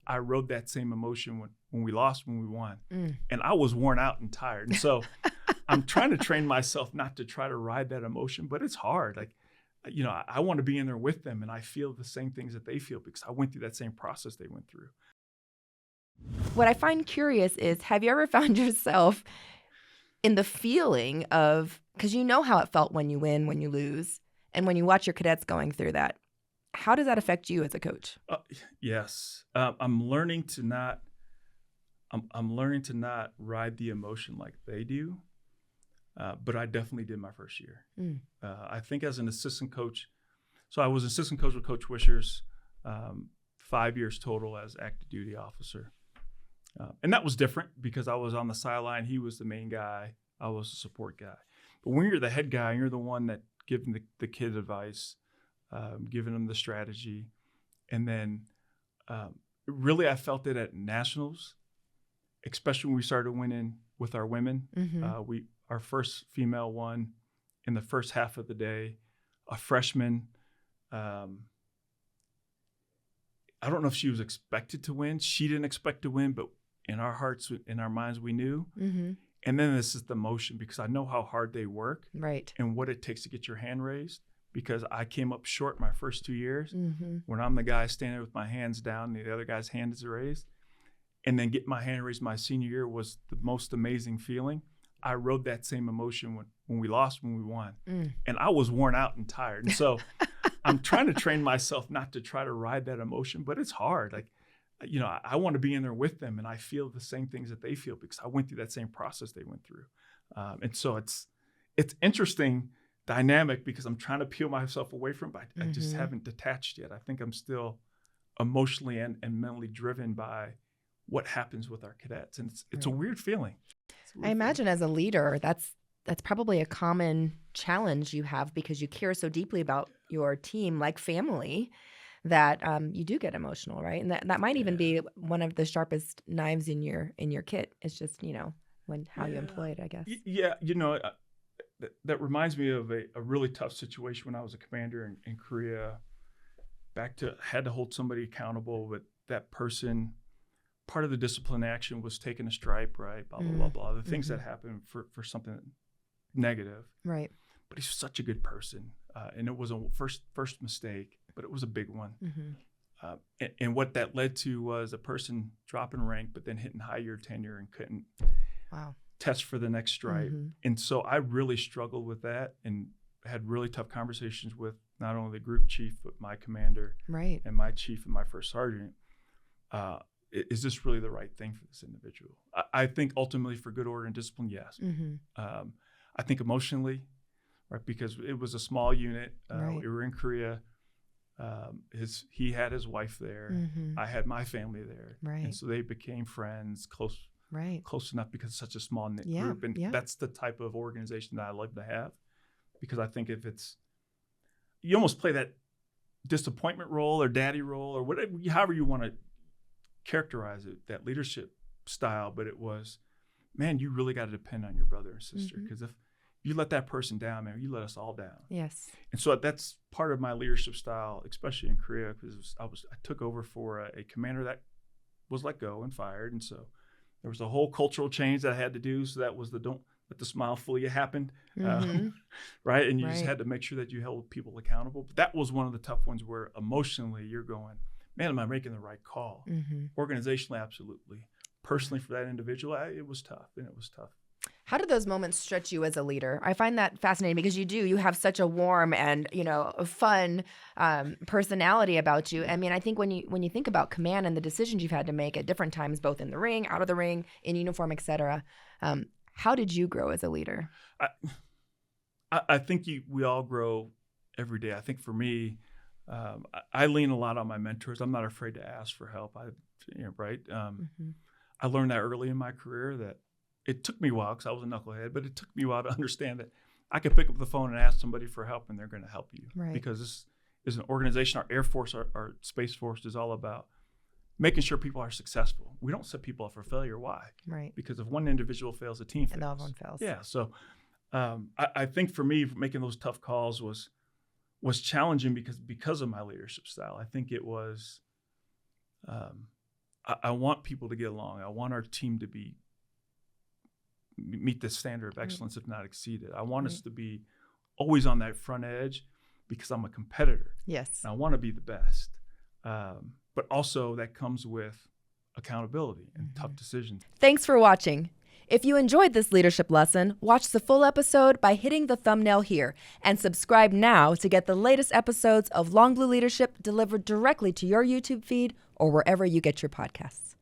I rode that same emotion when we lost, when we won. And I was worn out and tired. And so I'm trying to train myself not to try to ride that emotion, but it's hard. Like, I want to be in there with them, and I feel the same things that they feel because I went through that same process they went through. What I find curious is, have you ever found yourself in the feeling of, because you know how it felt when you win, when you lose, and when you watch your cadets going through that, how does that affect you as a coach? Yes. I'm learning to not ride the emotion like they do. But I definitely did my first year. I think as an assistant coach, so I was assistant coach with Coach Wishers, 5 years total as active duty officer. And that was different because I was on the sideline. He was the main guy. I was the support guy. But when you're the head guy, you're the one that giving the kid advice, giving them the strategy. And then really I felt it at nationals, especially when we started winning with our women. Our first female won in the first half of the day, a freshman. I don't know if she was expected to win. She didn't expect to win, but in our hearts, in our minds, we knew. And then this is the motion because I know how hard they work, right, and what it takes to get your hand raised. Because I came up short my first 2 years when I'm the guy standing with my hands down and the other guy's hand is raised. And then get my hand raised my senior year was the most amazing feeling. I rode that same emotion when we lost, when we won. And I was worn out and tired. And so I'm trying to train myself not to try to ride that emotion, but it's hard. Like, I want to be in there with them, and I feel the same things that they feel because I went through that same process they went through. And so it's interesting dynamic because I'm trying to peel myself away from it, but I just haven't detached yet. I think I'm still emotionally and mentally driven by what happens with our cadets. And it's a weird feeling. I imagine as a leader, that's probably a common challenge you have because you care so deeply about your team, like family, that you do get emotional, right? And that might even be one of the sharpest knives in your kit. It's just, how you employ it, I guess. Yeah, that reminds me of a really tough situation when I was a commander in Korea. Had to hold somebody accountable, but that person, part of the discipline action was taking a stripe, right? Blah, blah, blah, blah. The things that happen for something negative. Right. But he's such a good person. And it was a first mistake, but it was a big one. And what that led to was a person dropping rank, but then hitting high year tenure and couldn't test for the next stripe. And so I really struggled with that and had really tough conversations with not only the group chief, but my commander and my chief and my first sergeant. Is this really the right thing for this individual? I think ultimately for good order and discipline, yes. I think emotionally, right, because it was a small unit. We were in Korea. He had his wife there. I had my family there. And so they became friends, close enough because it's such a small knit group. And that's the type of organization that I love to have, because I think if you almost play that disappointment role or daddy role or whatever, however you want to characterize it, that leadership style, but it was, man, you really got to depend on your brother or sister, because if you let that person down, man, you let us all down. Yes. And so that's part of my leadership style, especially in Korea, because I took over for a commander that was let go and fired, and so there was a whole cultural change that I had to do. So that was don't let the smile fool you happened, right? And you just had to make sure that you held people accountable. But that was one of the tough ones where emotionally you're going, man, am I making the right call? Organizationally, absolutely. Personally, for that individual, it was tough, and it was tough. How do those moments stretch you as a leader? I find that fascinating because you have such a warm and, a fun personality about you. I mean, I think when you think about command and the decisions you've had to make at different times, both in the ring, out of the ring, in uniform, et cetera, how did you grow as a leader? I think we all grow every day. I think for me, I lean a lot on my mentors. I'm not afraid to ask for help. I learned that early in my career that it took me a while because I was a knucklehead, but it took me a while to understand that I could pick up the phone and ask somebody for help, and they're going to help you. Right. Because this is an organization, our Air Force, our Space Force is all about making sure people are successful. We don't set people up for failure. Why? Right. Because if one individual fails, the team fails. And everyone fails. Yeah. So I think for me, making those tough calls was challenging because of my leadership style. I think it was, I want people to get along. I want our team to meet the standard of excellence, if not exceed it. I want us to be always on that front edge because I'm a competitor. Yes. And I want to be the best. But also that comes with accountability and tough decisions. Thanks for watching. If you enjoyed this leadership lesson, watch the full episode by hitting the thumbnail here and subscribe now to get the latest episodes of Long Blue Leadership delivered directly to your YouTube feed or wherever you get your podcasts.